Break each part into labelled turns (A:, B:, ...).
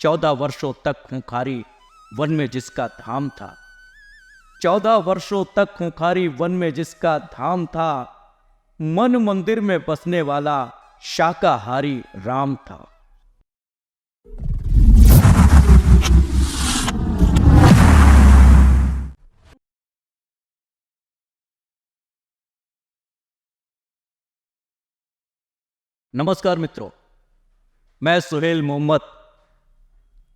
A: 14 वर्षों तक खूंखारी वन में जिसका धाम था, 14 वर्षों तक खूंखारी वन में जिसका धाम था, मन मंदिर में बसने वाला शाकाहारी राम था। नमस्कार मित्रों, मैं सुहेल मोहम्मद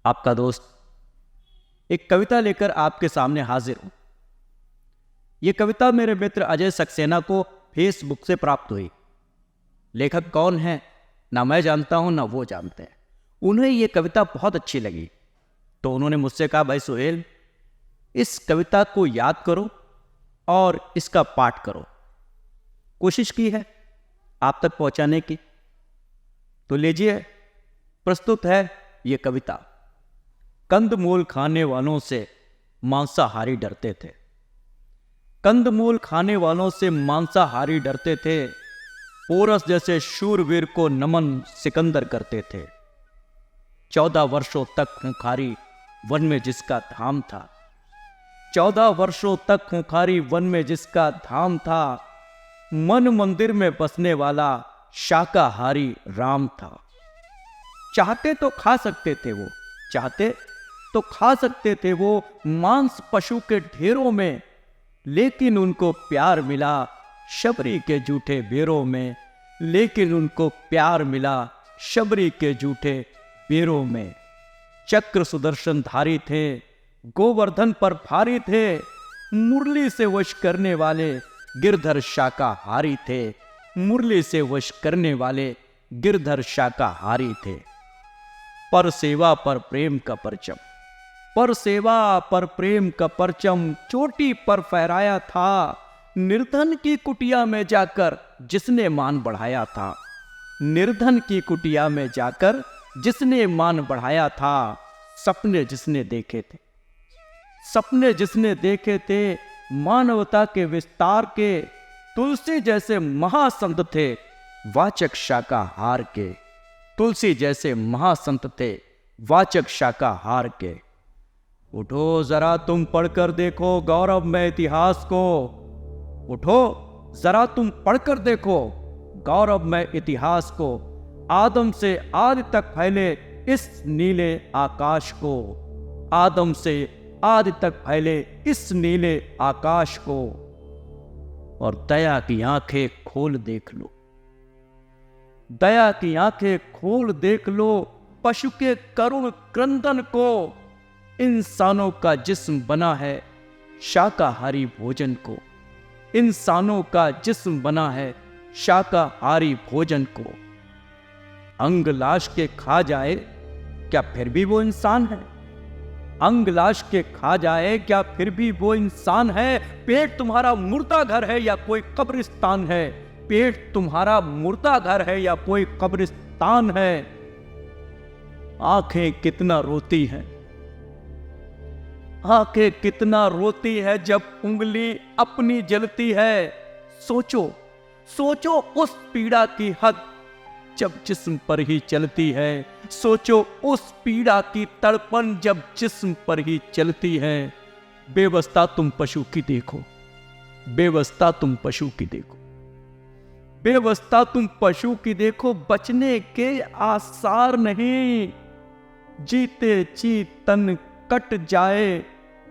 A: आपका दोस्त एक कविता लेकर आपके सामने हाजिर हूं। यह कविता मेरे मित्र अजय सक्सेना को फेसबुक से प्राप्त हुई। लेखक कौन है ना मैं जानता हूं ना वो जानते हैं। उन्हें यह कविता बहुत अच्छी लगी तो उन्होंने मुझसे कहा, भाई सुहेल, इस कविता को याद करो और इसका पाठ करो। कोशिश की है आप तक पहुंचाने की, तो लीजिए प्रस्तुत है ये कविता। कंदमूल खाने वालों से मांसाहारी डरते थे, कंदमूल खाने वालों से मांसाहारी डरते थे, पोरस जैसे शूरवीर को नमन सिकंदर करते थे। 14 वर्षों तक खूंखारी वन में जिसका धाम था, 14 वर्षों तक खूंखारी वन में जिसका धाम था, मन मंदिर में बसने वाला शाकाहारी राम था। चाहते तो खा सकते थे वो, चाहते तो खा सकते थे वो मांस पशु के ढेरों में, लेकिन उनको प्यार मिला शबरी के जूठे बेरों में, लेकिन उनको प्यार मिला शबरी के जूठे बेरों में। चक्र सुदर्शन धारी थे, गोवर्धन पर भारी थे, मुरली से वश करने वाले गिरधर शाकाहारी थे, मुरली से वश करने वाले गिरधर शाकाहारी थे। पर सेवा पर प्रेम का परचम, पर सेवा पर प्रेम का परचम चोटी पर फहराया था, निर्धन की कुटिया में जाकर जिसने मान बढ़ाया था, निर्धन की कुटिया में जाकर जिसने मान बढ़ाया था। सपने जिसने देखे थे, सपने जिसने देखे थे मानवता के विस्तार के, तुलसी जैसे महासंत थे वाचक शाकाहार के, तुलसी जैसे महासंत थे वाचक शाकाहार के। उठो जरा तुम पढ़कर देखो गौरवमय इतिहास को, उठो जरा तुम पढ़कर देखो गौरवमय इतिहास को, आदम से आदि तक फैले इस नीले आकाश को, आदम से आदि तक फैले इस नीले आकाश को। और दया की आंखें खोल देख लो, दया की आंखें खोल देख लो पशु के करुण क्रंदन को, इंसानों का जिस्म बना है शाकाहारी भोजन को, इंसानों का जिस्म बना है शाकाहारी भोजन को। अंग लाश के खा जाए क्या फिर भी वो इंसान है, अंग लाश के खा जाए क्या फिर भी वो इंसान है। पेट तुम्हारा मुर्दा घर है या कोई कब्रिस्तान है, पेट तुम्हारा मुर्दा घर है या कोई कब्रिस्तान है। आंखें कितना रोती हैं, आंखें कितना रोती है जब उंगली अपनी जलती है। सोचो सोचो उस पीड़ा की हद जब जिस्म पर ही चलती है, सोचो उस पीड़ा की तड़पन जब जिस्म पर ही चलती है। बेवस्था तुम पशु की देखो, बेवस्था तुम पशु की देखो, बेवस्था तुम पशु की देखो, बचने के आसार नहीं। जीते जी तन कट जाए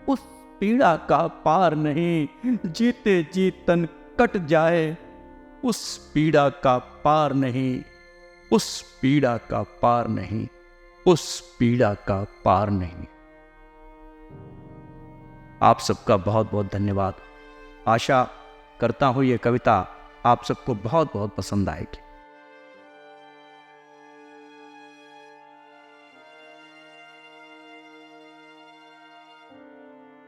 A: उस पीड़ा का पार नहीं, जीते जी तन कट जाए उस पीड़ा का पार नहीं, उस पीड़ा का पार नहीं, उस पीड़ा का पार नहीं। आप सबका बहुत बहुत धन्यवाद। आशा करता हूं ये कविता आप सबको बहुत बहुत पसंद आएगी।